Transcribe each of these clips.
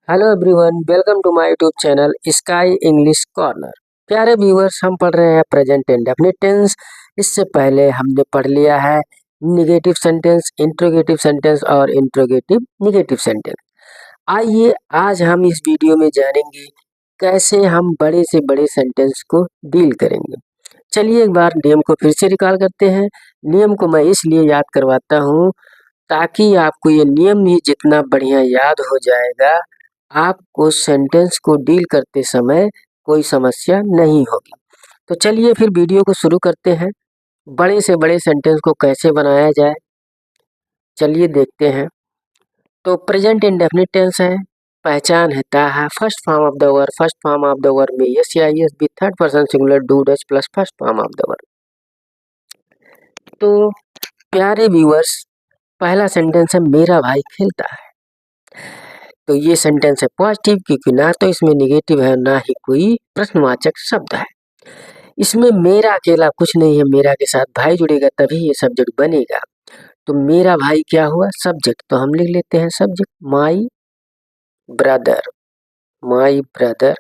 Hello everyone, welcome to my YouTube channel Sky English Corner. प्यारे viewers, हम पढ़ रहे हैं प्रेजेंट इंडेफिनिट टेंस। इससे पहले हमने पढ़ लिया है निगेटिव सेंटेंस, इंट्रोगेटिव सेंटेंस और इंट्रोगेटिव निगेटिव सेंटेंस। आइए आज हम इस वीडियो में जानेंगे कैसे हम बड़े से बड़े सेंटेंस को डील करेंगे। चलिए एक बार नियम को फिर से रिकॉल करते हैं। नियम को मैं इसलिए याद करवाता हूँ ताकि आपको ये नियम ही जितना बढ़िया याद हो जाएगा, आपको सेंटेंस को डील करते समय कोई समस्या नहीं होगी। तो चलिए फिर वीडियो को शुरू करते हैं। बड़े से बड़े सेंटेंस को कैसे बनाया जाए, चलिए देखते हैं। तो प्रेजेंट इंडेफिनिट टेंस है, पहचान है ता है, first form of the word, first form of the word में यस या यस भी third person singular do does plus first form of the word. तो प्यारे व्यूअर्स, पहला सेंटेंस है मेरा भाई खेलता है। तो ये सेंटेंस है पॉजिटिव क्योंकि ना तो इसमें निगेटिव है ना ही कोई प्रश्नवाचक शब्द है। इसमें मेरा अकेला कुछ नहीं है, मेरा के साथ भाई जुड़ेगा तभी ये सब्जेक्ट बनेगा। तो मेरा भाई क्या हुआ, सब्जेक्ट। तो हम लिख लेते हैं subject my brother, my brother.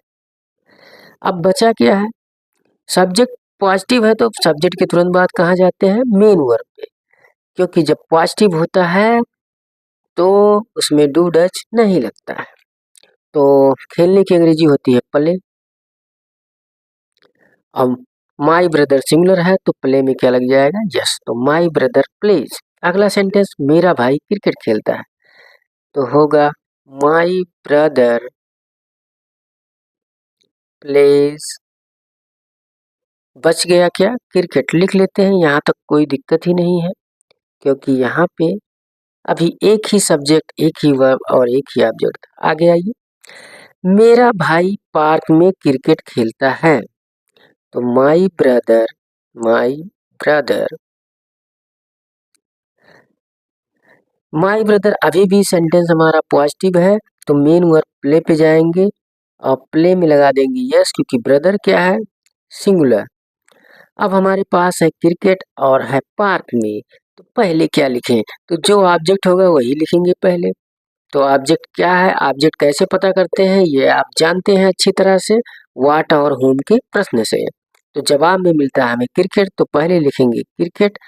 अब बचा क्या है, सब्जेक्ट पॉजिटिव है तो सब्जेक्ट के तुरंत बाद कहाँ जाते हैं, मेन वर्ब पे, क्योंकि जब पॉजिटिव होता है तो उसमें डू डच नहीं लगता है। तो खेलने की अंग्रेजी होती है प्ले। अब माई ब्रदर सिंगुलर है तो प्ले में क्या लग जाएगा, यस। तो माई ब्रदर प्लेज। अगला सेंटेंस मेरा भाई क्रिकेट खेलता है, तो होगा माई ब्रदर प्लेज। बच गया क्या, क्रिकेट लिख लेते हैं, यहाँ तक कोई दिक्कत ही नहीं है क्योंकि यहाँ पे अभी एक ही सब्जेक्ट, एक ही वर्ब और एक ही ऑब्जेक्ट। आगे आइए, मेरा भाई पार्क में क्रिकेट खेलता है। तो my brother, my brother, my brother. अभी भी सेंटेंस हमारा पॉजिटिव है तो मेन वर्ब प्ले पे जाएंगे और प्ले में लगा देंगे यस, क्योंकि ब्रदर क्या है, सिंगुलर। अब हमारे पास है क्रिकेट और है पार्क में, तो पहले क्या लिखें, तो जो ऑब्जेक्ट होगा वही लिखेंगे पहले। तो ऑब्जेक्ट क्या है, ऑब्जेक्ट कैसे पता करते हैं ये आप जानते हैं अच्छी तरह से, व्हाट और होम के प्रश्न से। तो जवाब में मिलता है हमें क्रिकेट, तो पहले लिखेंगे क्रिकेट,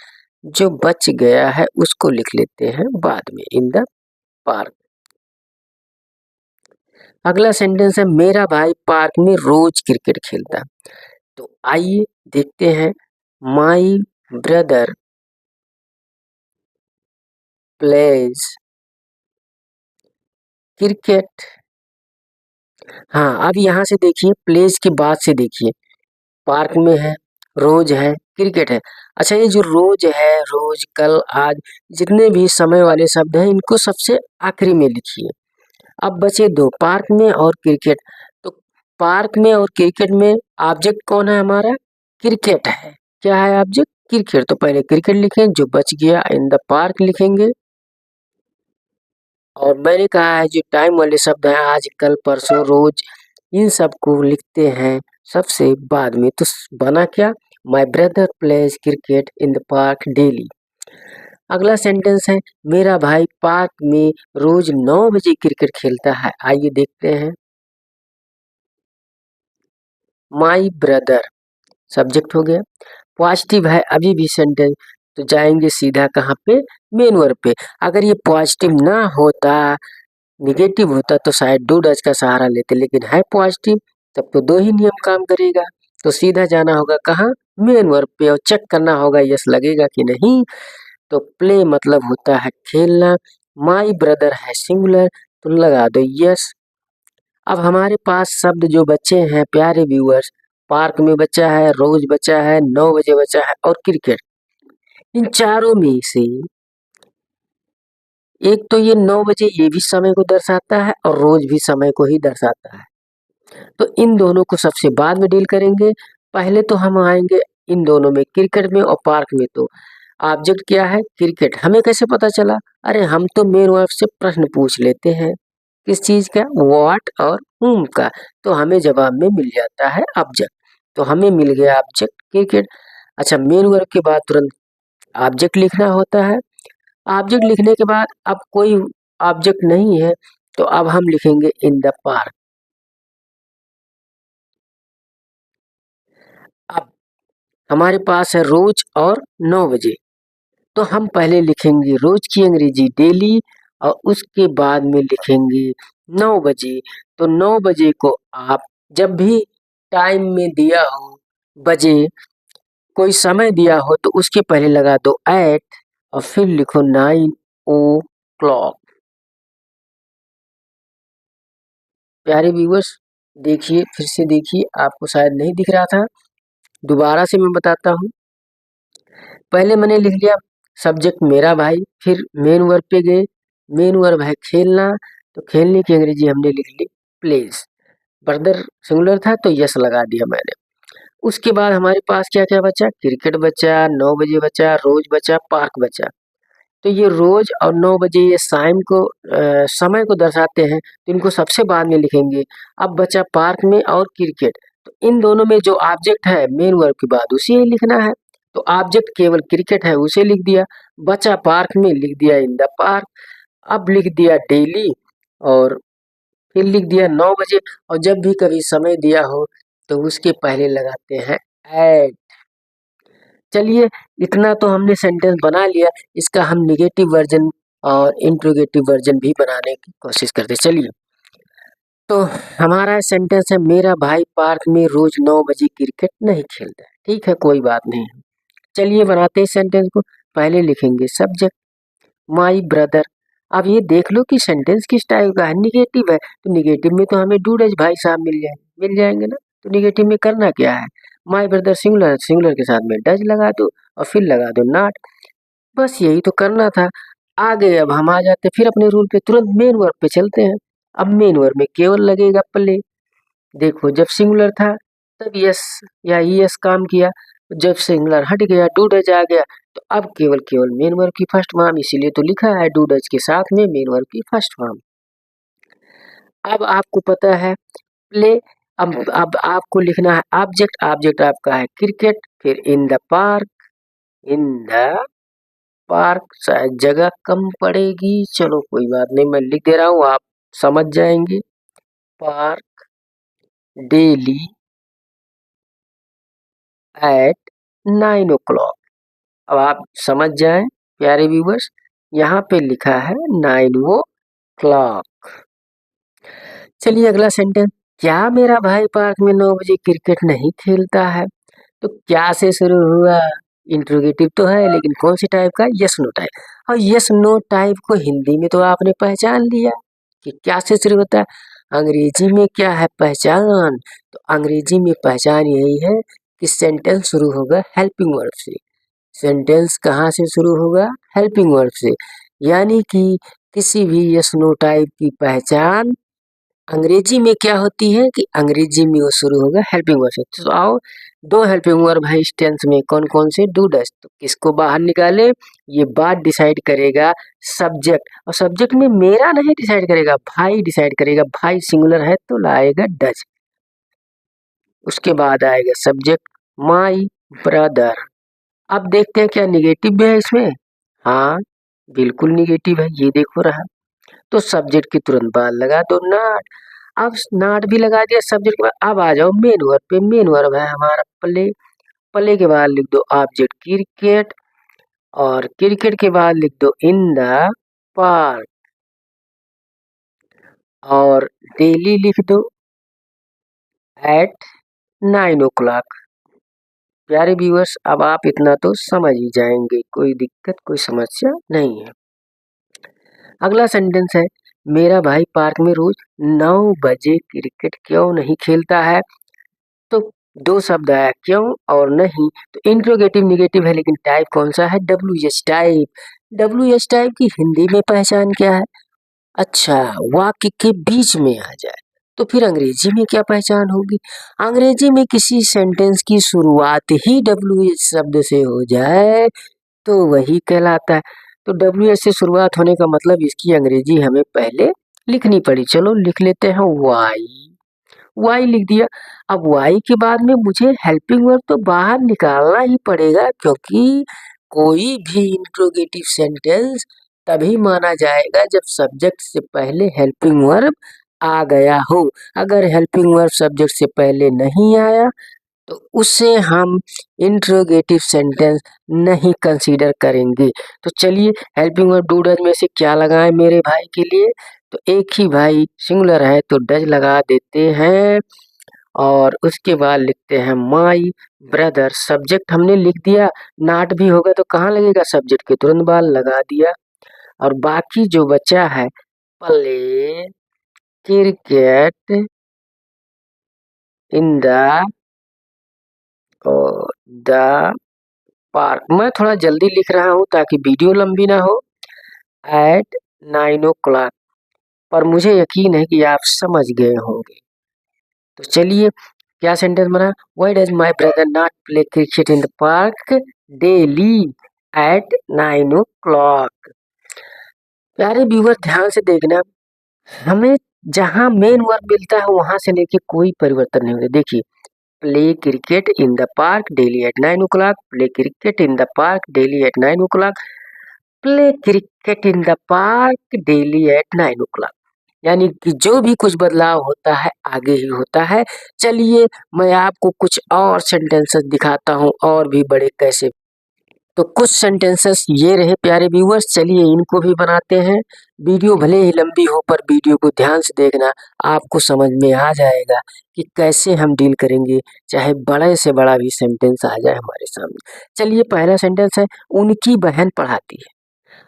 जो बच गया है उसको लिख लेते हैं बाद में, इन द पार्क। अगला सेंटेंस है मेरा भाई पार्क में रोज क्रिकेट खेलता है। तो आइए देखते हैं, माई ब्रदर प्लेज क्रिकेट। हाँ, अब यहाँ से देखिए, प्लेज के बाद से देखिए, पार्क में है, रोज है, क्रिकेट है। अच्छा, ये जो रोज है, रोज, कल, आज, जितने भी समय वाले शब्द हैं इनको सबसे आखिरी में लिखिए। अब बचे दो, पार्क में और क्रिकेट। तो पार्क में और क्रिकेट में ऑब्जेक्ट कौन है हमारा, क्रिकेट है। क्या है ऑब्जेक्ट, क्रिकेट। तो पहले क्रिकेट लिखें, जो बच गया इन द पार्क लिखेंगे। और मैंने कहा है जो टाइम वाले शब्द हैं, आज, कल, परसों, रोज, इन सब को लिखते हैं सबसे बाद में। तो बना क्या, my brother pledge cricket in the park daily. अगला सेंटेंस है मेरा भाई पार्क में रोज 9 बजे क्रिकेट खेलता है। आइए देखते हैं, माई ब्रदर सब्जेक्ट हो गया, पॉजिटिव है अभी भी सेंटेंस, तो जाएंगे सीधा कहाँ पे, मेन वर्ब पे। अगर ये पॉजिटिव ना होता, निगेटिव होता तो शायद डू डज का सहारा लेते, लेकिन है पॉजिटिव, तब तो दो ही नियम काम करेगा। तो सीधा जाना होगा कहाँ, मेन वर्ब पे, और चेक करना होगा यस लगेगा कि नहीं। तो प्ले मतलब होता है खेलना, माई ब्रदर है सिंगुलर, तो लगा दो यस। अब हमारे पास शब्द जो बच्चे हैं प्यारे व्यूअर्स, पार्क में बचा है, रोज बचा है, 9 बजे बचा है और क्रिकेट। इन चारों में से एक तो ये 9 बजे ये भी समय को दर्शाता है और रोज भी समय को ही दर्शाता है। तो इन दोनों को सबसे बाद में डील करेंगे। पहले तो हम आएंगे इन दोनों में, क्रिकेट में और पार्क में। तो ऑब्जेक्ट क्या है, क्रिकेट। हमें कैसे पता चला, अरे हम तो मेन वर्ब से प्रश्न पूछ लेते हैं, किस चीज का, व्हाट और whom का। तो हमें जवाब में मिल जाता है ऑब्जेक्ट। तो हमें मिल गया ऑब्जेक्ट क्रिकेट। अच्छा, मेन वर्ब के बाद तुरंत ऑब्जेक्ट लिखना होता है। ऑब्जेक्ट लिखने के बाद अब कोई ऑब्जेक्ट नहीं है तो अब हम लिखेंगे इन द पार्क। अब हमारे पास है रोज और 9 बजे, तो हम पहले लिखेंगे रोज की अंग्रेजी डेली और उसके बाद में लिखेंगे 9 बजे। तो 9 बजे को आप जब भी टाइम में दिया हो, बजे कोई समय दिया हो, तो उसके पहले लगा दो एट और फिर लिखो 9 o'clock। प्यारे व्यूअर्स, देखिए फिर से देखिए, आपको शायद नहीं दिख रहा था, दोबारा से मैं बताता हूँ। पहले मैंने लिख लिया सब्जेक्ट मेरा भाई, फिर मेन वर्ब पे गए, मेन वर्ब है खेलना, तो खेलने की अंग्रेजी हमने लिख ली प्लेज। ब्रदर सिंगुलर था तो यस लगा दिया मैंने। उसके बाद हमारे पास क्या क्या बचा, क्रिकेट बचा, 9 बजे बचा, रोज बचा, पार्क बचा। तो ये रोज और 9 बजे ये समय को दर्शाते हैं, तो इनको सबसे बाद में लिखेंगे। अब बचा पार्क में और क्रिकेट, तो इन दोनों में जो ऑब्जेक्ट है मेन वर्ब के बाद उसे ही लिखना है। तो ऑब्जेक्ट केवल क्रिकेट है, उसे लिख दिया। बचा पार्क में, लिख दिया इन द पार्क। अब लिख दिया डेली और फिर लिख दिया 9 बजे। और जब भी कभी समय दिया हो तो उसके पहले लगाते हैं एट। चलिए, इतना तो हमने सेंटेंस बना लिया, इसका हम निगेटिव वर्जन और इंट्रोगेटिव वर्जन भी बनाने की कोशिश करते। चलिए, तो हमारा सेंटेंस है मेरा भाई पार्क में रोज 9 बजे क्रिकेट नहीं खेलता है। ठीक है, कोई बात नहीं। चलिए बनाते हैं सेंटेंस को। पहले लिखेंगे सब्जेक्ट माई ब्रदर। अब ये देख लो कि सेंटेंस किस टाइप का है, निगेटिव है, तो निगेटिव में तो हमें डू डज भाई साहब मिल जाएंगे ना। तो निगेटिव में करना क्या है, माई ब्रदर सिंगुलर, सिंगुलर के साथ में डज लगा दो और फिर लगा दो नॉट। बस यही तो करना था। आगे अब हम आ जाते फिर अपने रूल पे, तुरंत मेन वर्ब पे चलते हैं। अब मेन वर्ब में केवल लगेगा प्ले। देखो जब सिंगुलर था तब यस या ईएस काम किया, जब सिंगुलर हट गया डू डज आ गया, तो अब केवल केवल मेन वर्ब की फर्स्ट फॉर्म, इसीलिए तो लिखा है डू डज के साथ में मेन वर्ब की फर्स्ट फॉर्म। अब आपको पता है प्ले। अब आपको लिखना है ऑब्जेक्ट, ऑब्जेक्ट आपका है क्रिकेट, फिर इन the park, in the park शायद जगह कम पड़ेगी, चलो कोई बात नहीं, मैं लिख दे रहा हूँ, आप समझ जाएंगे। Park daily at 9 o'clock। अब आप समझ जाएं प्यारे व्यूवर्स, यहाँ पे लिखा है 9 o'clock। चलिए अगला सेंटेंस, क्या मेरा भाई पार्क में 9 बजे क्रिकेट नहीं खेलता है? तो क्या से शुरू हुआ, इंट्रोगेटिव तो है लेकिन कौन सी टाइप का, यस नो टाइप। और यस नो टाइप को हिंदी में तो आपने पहचान लिया कि क्या से शुरू होता है। अंग्रेजी में क्या है पहचान, तो अंग्रेजी में पहचान यही है कि सेंटेंस शुरू होगा हेल्पिंग वर्ब से। सेंटेंस कहाँ से शुरू होगा, हेल्पिंग वर्ब से। यानी कि किसी भी यस नो टाइप की पहचान अंग्रेजी में क्या होती है कि अंग्रेजी में वो शुरू होगा हेल्पिंग वर्ब से। तो आओ, दो हेल्पिंग वर्ब है इस टेंस में, कौन कौन से, डू डज। तो किसको बाहर निकाले, ये बात डिसाइड करेगा सब्जेक्ट, और सब्जेक्ट में मेरा नहीं डिसाइड करेगा, भाई डिसाइड करेगा। भाई सिंगुलर है तो लाएगा डज। उसके बाद आएगा सब्जेक्ट माई ब्रदर। अब देखते हैं क्या निगेटिव भी है इसमें। हाँ, बिल्कुल निगेटिव है, ये देखो रहा। तो सब्जेक्ट के तुरंत बाद लगा दो नॉट। अब नॉट भी लगा दिया सब्जेक्ट के बाद, अब आ जाओ मेन वर्ब पे। मेन वर्ब है हमारा प्ले। प्ले के बाद लिख दो ऑब्जेक्ट क्रिकेट, और क्रिकेट के बाद लिख दो इन द पार्क, और डेली लिख दो एट 9 o'clock। प्यारे व्यूअर्स, अब आप इतना तो समझ ही जाएंगे, कोई दिक्कत कोई समस्या नहीं है। अगला सेंटेंस है मेरा भाई पार्क में रोज 9 बजे क्रिकेट क्यों नहीं खेलता है? तो दो शब्द आया क्यों और नहीं, तो इंट्रोगेटिव निगेटिव है लेकिन टाइप कौन सा है, W H type. W H type की हिंदी में पहचान क्या है, अच्छा वाक्य के बीच में आ जाए, तो फिर अंग्रेजी में क्या पहचान होगी। अंग्रेजी में किसी सेंटेंस की शुरुआत ही डब्ल्यू एच शब्द से हो जाए तो वही कहलाता है। तो डब्ल्यू एच से शुरुआत होने का मतलब इसकी अंग्रेजी हमें पहले लिखनी पड़ी। चलो लिख लेते हैं वाई। वाई लिख दिया। अब वाई के बाद में मुझे हेल्पिंग वर्ब तो बाहर निकालना ही पड़ेगा, क्योंकि कोई भी इंट्रोगेटिव सेंटेंस तभी माना जाएगा जब सब्जेक्ट से पहले हेल्पिंग वर्ब आ गया हो। अगर हेल्पिंग वर्ब सब्जेक्ट से पहले नहीं आया तो उसे हम इंट्रोगेटिव सेंटेंस नहीं कंसीडर करेंगे। तो चलिए हेल्पिंग वर्ब डू डज में से क्या लगाएं मेरे भाई के लिए। तो एक ही भाई सिंगुलर है तो डज लगा देते हैं और उसके बाद लिखते हैं माई ब्रदर। सब्जेक्ट हमने लिख दिया, नाट भी होगा तो कहाँ लगेगा, सब्जेक्ट के तुरंत बाद लगा दिया। और बाकी जो बचा है play cricket in the park. मैं थोड़ा जल्दी लिख रहा हूँ ताकि वीडियो लंबी ना हो। एट 9 o'clock, पर मुझे यकीन है कि आप समझ गए होंगे। तो चलिए क्या सेंटेंस बना, why does my brother not play cricket in the park daily at 9 o'clock। प्यारे व्यूवर ध्यान से देखना, हमें जहां मेन वर्ब मिलता है वहां से लेके कोई परिवर्तन नहीं होगा। देखिए play cricket in the park daily at 9 o'clock, play cricket in the park daily at 9 o'clock, play cricket in the park daily at 9 o'clock। यानी कि जो भी कुछ बदलाव होता है आगे ही होता है। चलिए मैं आपको कुछ और सेंटेंसेस दिखाता हूँ और भी बड़े कैसे। तो कुछ सेंटेंसेस ये रहे प्यारे व्यूअर्स, चलिए इनको भी बनाते हैं। वीडियो भले ही लंबी हो पर वीडियो को ध्यान से देखना, आपको समझ में आ जाएगा कि कैसे हम डील करेंगे चाहे बड़े से बड़ा भी सेंटेंस आ जाए हमारे सामने। चलिए पहला सेंटेंस है उनकी बहन पढ़ाती है।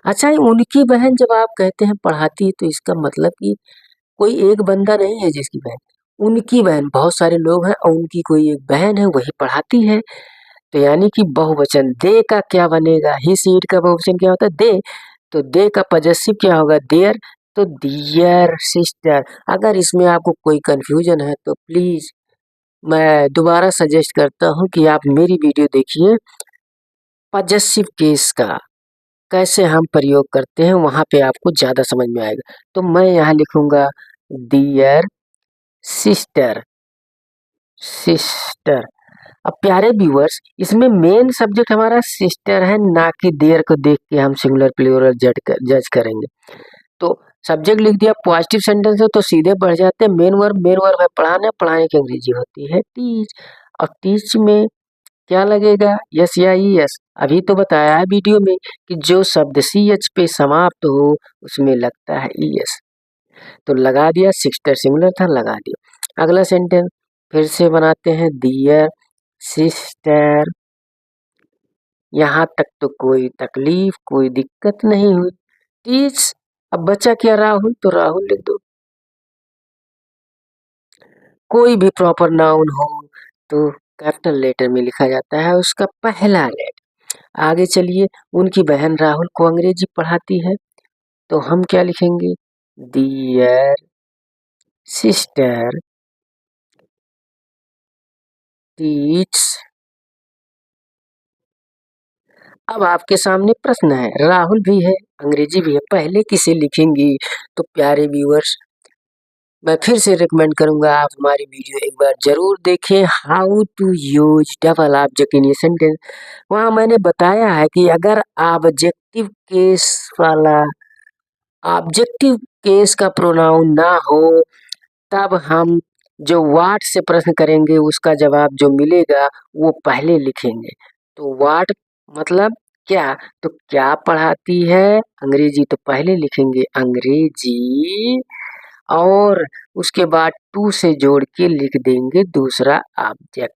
अच्छा, ये उनकी बहन जब आप कहते हैं पढ़ाती है तो इसका मतलब कि कोई एक बंदा नहीं है जिसकी बहन, उनकी बहन बहुत सारे लोग हैं और उनकी कोई एक बहन है वही पढ़ाती है। तो यानी कि बहुवचन दे का क्या बनेगा, ही सीट का बहुवचन क्या होता है, दे। तो दे का पजेसिव क्या होगा, देयर। तो डियर सिस्टर। अगर इसमें आपको कोई कंफ्यूजन है तो प्लीज मैं दोबारा सजेस्ट करता हूँ कि आप मेरी वीडियो देखिए, पजेसिव केस का कैसे हम प्रयोग करते हैं वहां पे आपको ज्यादा समझ में आएगा। तो मैं यहाँ लिखूंगा डियर सिस्टर, सिस्टर। अब प्यारे व्यूअर्स इसमें मेन सब्जेक्ट हमारा सिस्टर है, ना कि देयर को देख के हम सिंगुलर प्लूरल जज करेंगे। तो सब्जेक्ट लिख दिया, पॉजिटिव सेंटेंस है तो सीधे बढ़ जाते हैं मेन वर्ब। मेन वर्ब है पढ़ाना, पढ़ाने की अंग्रेजी होती है टीच। और टीच में क्या लगेगा, यस या ई एस। अभी तो बताया है वीडियो में कि जो शब्द सी एच पे समाप्त हो उसमें लगता है ई एस। तो लगा दिया, सिस्टर सिंगुलर था लगा दिया। अगला सेंटेंस फिर से बनाते हैं, डियर सिस्टर। यहाँ तक तो कोई तकलीफ कोई दिक्कत नहीं हुई। टीच, अब बचा क्या, राहुल, तो राहुल लिख दो। कोई भी प्रॉपर नाउन हो तो कैपिटल लेटर में लिखा जाता है उसका पहला लेटर। आगे चलिए, उनकी बहन राहुल को अंग्रेजी पढ़ाती है तो हम क्या लिखेंगे, डियर सिस्टर टीच। अब आपके सामने प्रश्न है, राहुल भी है अंग्रेजी भी है, पहले किसे लिखेंगी। तो प्यारे व्यूअर्स मैं फिर से रिकमेंड करूंगा आप हमारी वीडियो एक बार जरूर देखें, how to use double object in a sentence. वहां मैंने बताया है कि अगर ऑब्जेक्टिव केस वाला ऑब्जेक्टिव केस का प्रोनाउन ना हो तब हम जो व्हाट से प्रश्न करेंगे उसका जवाब जो मिलेगा वो पहले लिखेंगे। तो व्हाट मतलब क्या, तो क्या पढ़ाती है अंग्रेजी, तो पहले लिखेंगे अंग्रेजी और उसके बाद टू से जोड़ के लिख देंगे दूसरा ऑब्जेक्ट।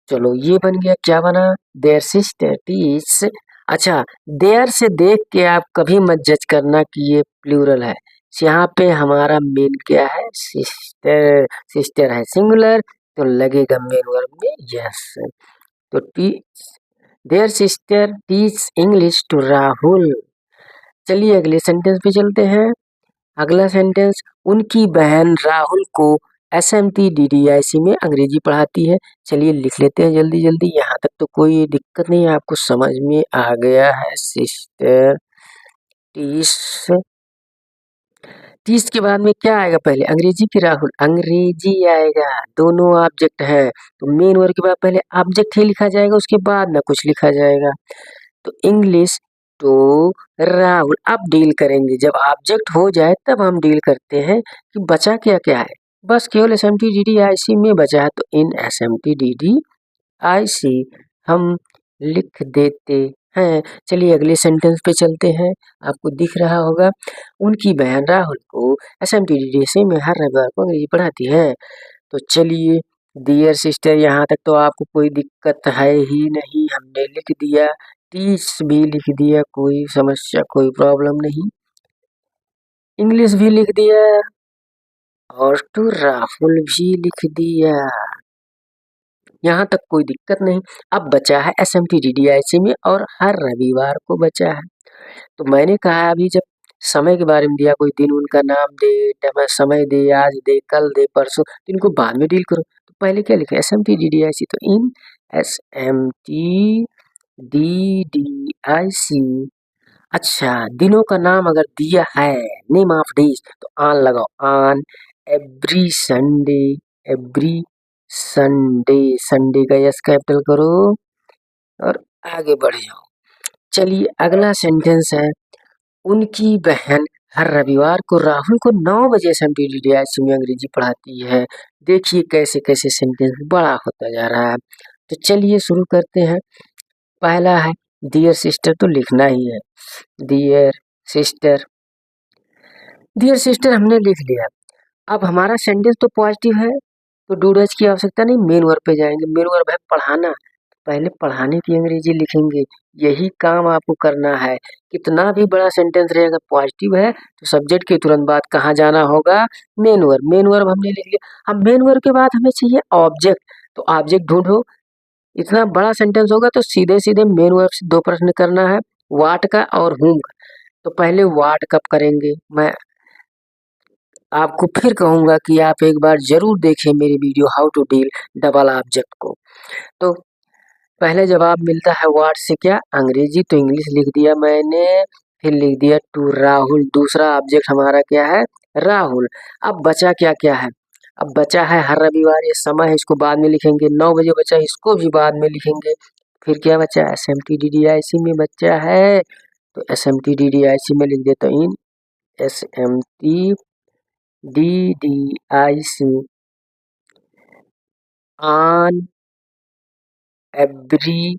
चलो ये बन गया, क्या बना, देयर सिस्टर टीच। अच्छा, देयर से देख के आप कभी मत जज करना कि ये प्लूरल है। यहाँ पे हमारा मेन क्या है, सिस्टर, सिस्टर है सिंगुलर तो लगेगा मेन वर्ब में यस। तो teach, their sister teach English to Rahul. चलिए अगले सेंटेंस पे चलते हैं। अगला सेंटेंस, उनकी बहन राहुल को SMT DDIC में अंग्रेजी पढ़ाती है। चलिए लिख लेते हैं जल्दी जल्दी, यहाँ तक तो कोई दिक्कत नहीं है, आपको समझ में आ गया है। सिस्टर टीच, टीच के बाद में क्या आएगा, पहले अंग्रेजी की राहुल, अंग्रेजी आएगा, दोनों ऑब्जेक्ट है तो मेन वर्ड के बाद पहले ऑब्जेक्ट ही लिखा जाएगा उसके बाद ना कुछ लिखा जाएगा। तो इंग्लिश टू राहुल। अब डील करेंगे, जब ऑब्जेक्ट हो जाए तब हम डील करते हैं कि बचा क्या क्या है। बस केवल S M T D D I C में बचा है, तो in S M T D D I C हम लिख देते हैं। चलिए अगले सेंटेंस पे चलते हैं। आपको दिख रहा होगा, उनकी बहन राहुल को S M T D D C में हर रविवार को अंग्रेजी पढ़ाती है। तो चलिए डियर सिस्टर, यहाँ तक तो आपको कोई दिक्कत है ही नहीं, हमने लिख दिया। टीच भी लिख दिया, कोई समस्या कोई प्रॉब्लम नहीं। इंग्लिश भी लिख दिया और टू राहुल भी लिख दिया, यहाँ तक कोई दिक्कत नहीं। अब बचा है S M T D D I C में और हर रविवार को बचा है। तो मैंने कहा अभी जब समय के बारे में दिया, कोई दिन उनका नाम दे, समय दे, आज दे, कल दे, परसों, तो इनको बाद में डील करो। तो पहले क्या लिखे, S M T D D I C, तो in S M T D D I C. अच्छा, दिनों का नाम अगर दिया है, नेम ऑफ डेज, तो आन लगाओ, आन every Sunday, every Sunday, Sunday का यस कैपिटल करो और आगे बढ़ जाओ। चलिए अगला सेंटेंस है, उनकी बहन हर रविवार को राहुल को 9 बजे एसएमटीडीआईसी में अंग्रेजी पढ़ाती है। देखिए कैसे कैसे सेंटेंस बड़ा होता जा रहा है। तो चलिए शुरू करते हैं। पहला है डियर सिस्टर, तो लिखना ही है डियर सिस्टर। डियर सिस्टर हमने लिख लिया। अब हमारा सेंटेंस तो पॉजिटिव है, तो डू डज की आवश्यकता नहीं, मेन वर्ब पे जाएंगे। मेन वर्ब है पढ़ाना, पहले पढ़ाने की अंग्रेजी लिखेंगे। यही काम आपको करना है। कितना भी बड़ा सेंटेंस रहेगा, पॉजिटिव है तो सब्जेक्ट के तुरंत बाद कहाँ जाना होगा, मेन वर्ब। मेन वर्ब हमने लिख लिया। अब मेन वर्ब के बाद हमें चाहिए ऑब्जेक्ट, तो ऑब्जेक्ट ढूंढो। इतना बड़ा सेंटेंस होगा तो सीधे सीधे मेन वर्ब से दो प्रश्न करना है, वाट का और हुम का। तो पहले वाट कब करेंगे, मैं आपको फिर कहूंगा कि आप एक बार जरूर देखें मेरी video how to deal double object को। तो पहले जवाब मिलता है वाट से क्या, अंग्रेजी, तो इंग्लिश लिख दिया मैंने, फिर लिख दिया टू राहुल। दूसरा ऑब्जेक्ट हमारा क्या है, राहुल। अब बचा क्या क्या है, अब बचा है हर रविवार, ये समय है, इसको बाद में लिखेंगे। 9 बजे बचा, इसको भी बाद में लिखेंगे। फिर क्या बचा, S M T D D I C में बचा है, तो S M T D D I C में लिख देता in S M T D D I C on every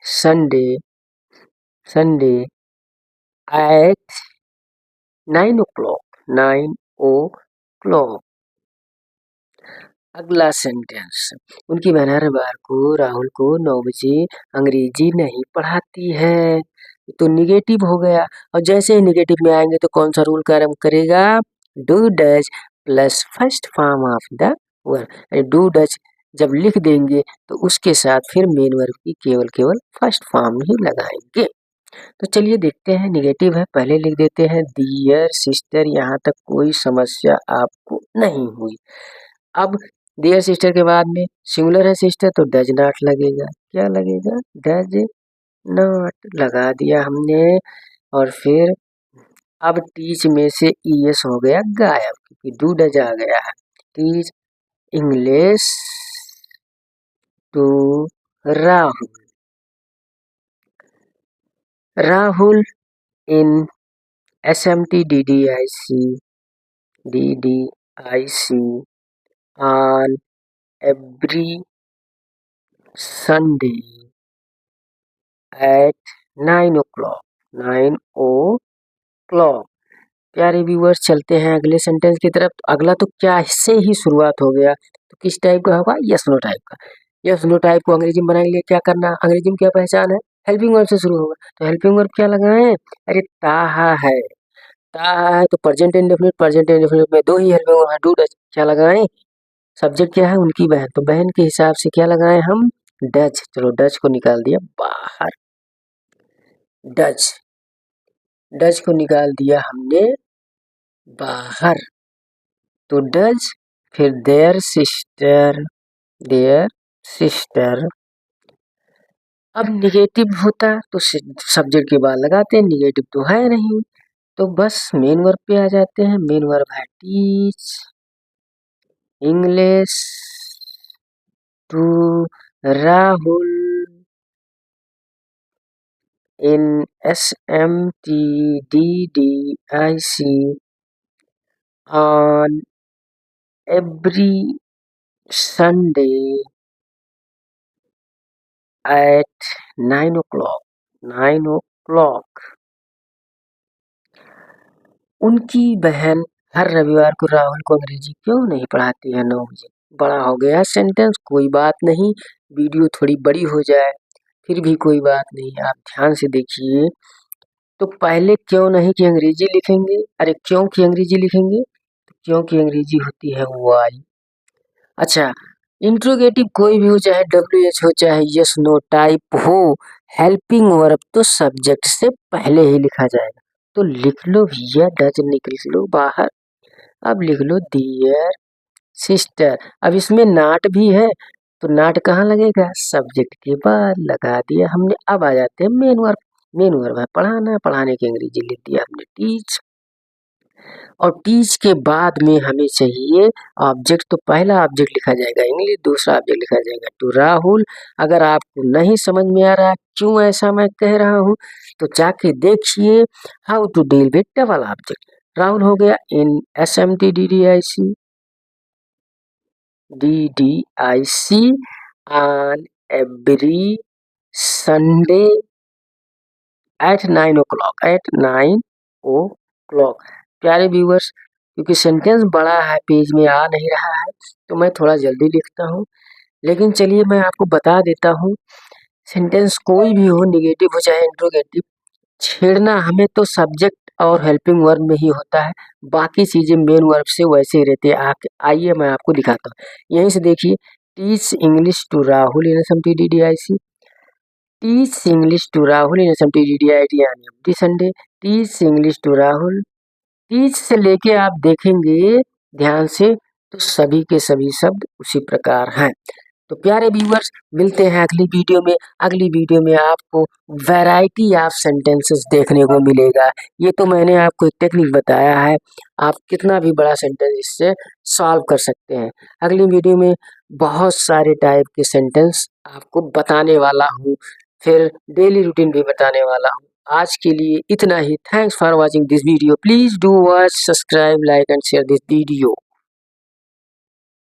Sunday, Sunday at 9 o'clock, 9 o'clock। अगला सेंटेंस, उनकी बहन हर बार को राहुल को 9 बजे अंग्रेजी नहीं पढ़ाती है, तो निगेटिव हो गया। और जैसे ही निगेटिव में आएंगे तो कौन सा रूल कार्य करेगा, do does plus first form of the verb. Do does जब लिख देंगे तो उसके साथ फिर मेन वर्ब की केवल केवल फर्स्ट फॉर्म ही लगाएंगे। तो चलिए देखते हैं, निगेटिव है, पहले लिख देते हैं डियर सिस्टर, यहाँ तक कोई समस्या आपको नहीं हुई। अब डियर सिस्टर के बाद में सिंगुलर है सिस्टर, तो डज नॉट लगेगा, क्या लगेगा, डज नॉट लगा दिया हमने। और फिर अब टीच में से ईएस हो गया गायब, क्योंकि डू डज आ गया है। Teach English to Rahul, Rahul in S M T D D I C, D D I C on every Sunday at 9 o'clock, 9 o'clock। प्यारे व्यूअर्स, चलते हैं अगले सेंटेंस की तरफ। तो अगला तो क्या से ही शुरुआत हो गया, तो किस टाइप का होगा, यस नो टाइप का। यस नो टाइप को अंग्रेजी में बनाने के लिए क्या करना, अंग्रेजी में क्या पहचान है, हेल्पिंग वर्ब से शुरू होगा। तो हेल्पिंग वर्ब क्या लगाएं, अरे ताहा है, ताहा है तो प्रेजेंट इंडेफिनिट, प्रेजेंट इंडेफिनिट में दो ही हेल्पिंग वर्ब है, डू डज, क्या लगाएं, सब्जेक्ट क्या है, उनकी बहन, तो बहन के हिसाब से क्या लगाएं हम, डज। चलो डज को निकाल दिया बाहर, डज, डज को निकाल दिया हमने बाहर, तो डज, फिर देयर सिस्टर, देयर सिस्टर। अब निगेटिव होता तो सब्जेक्ट के बाद लगाते हैं, निगेटिव तो है नहीं, तो बस मेन वर्ब पे आ जाते हैं। मेन वर्ब है teach English to Rahul in SMTDDIC on every Sunday at 9 o'clock. 9 o'clock. उनकी बहन हर रविवार को राहुल को अंग्रेजी क्यों नहीं पढ़ाती है 9 बजे? बड़ा हो गया सेंटेंस, कोई बात नहीं, वीडियो थोड़ी बड़ी हो जाए फिर भी कोई बात नहीं, आप ध्यान से देखिए। तो पहले क्यों नहीं की अंग्रेजी लिखेंगे, अरे क्यों की अंग्रेजी लिखेंगे, क्योंकि अंग्रेजी होती है वाई। अच्छा, इंट्रोगेटिव कोई भी हो, चाहे WH हो चाहे यस नो टाइप हो, हेल्पिंग वर्ब तो सब्जेक्ट से पहले ही लिखा जाएगा। तो लिख लो भैया, डज निकल लो बाहर। अब लिख लो डियर सिस्टर। अब इसमें नाट भी है, तो नाट कहाँ लगेगा, सब्जेक्ट के बाद लगा दिया हमने। अब आ जाते हैं मेन वर्ब। मेन वर्ब है पढ़ाना, पढ़ाने की अंग्रेजी लिख दिया हमने टीच। और टीच के बाद में हमें चाहिए ऑब्जेक्ट, तो पहला ऑब्जेक्ट लिखा जाएगा इंग्लिश, दूसरा ऑब्जेक्ट लिखा जाएगा टू राहुल। अगर आपको नहीं समझ में आ रहा क्यों ऐसा मैं कह रहा हूँ, तो जाके देखिए how to deal with double object. Rahul हो गया इन SMTDDIC on every Sunday at 9 o'clock, at 9 o'clock। प्यारे व्यूअर्स, क्योंकि सेंटेंस बड़ा है, पेज में आ नहीं रहा है, तो मैं थोड़ा जल्दी लिखता हूँ। लेकिन चलिए मैं आपको बता देता हूँ, सेंटेंस कोई भी हो, निगेटिव हो चाहे इंट्रोगेटिव, छेड़ना हमें तो सब्जेक्ट और हेल्पिंग वर्ब में ही होता है, बाकी चीजें मेन वर्ब से वैसे ही रहती है। आइए मैं आपको दिखाता हूँ, यहीं से देखिए। Teach English to Rahul in SMTDDIC, teach English to Rahul in SMTDDIT यानी every Sunday, teach English to Rahul. Teach से लेके आप देखेंगे ध्यान से, तो सभी के सभी शब्द उसी प्रकार हैं। तो प्यारे व्यूअर्स, मिलते हैं अगली वीडियो में। अगली वीडियो में आपको वैरायटी ऑफ सेंटेंसेस देखने को मिलेगा। ये तो मैंने आपको एक टेक्निक बताया है, आप कितना भी बड़ा सेंटेंस इससे सॉल्व कर सकते हैं। अगली वीडियो में बहुत सारे टाइप के सेंटेंस आपको बताने वाला हूँ, फिर डेली रूटीन भी बताने वाला हूँ। आज के लिए इतना ही। Thanks for watching this video. Please do watch, subscribe, like and share this video.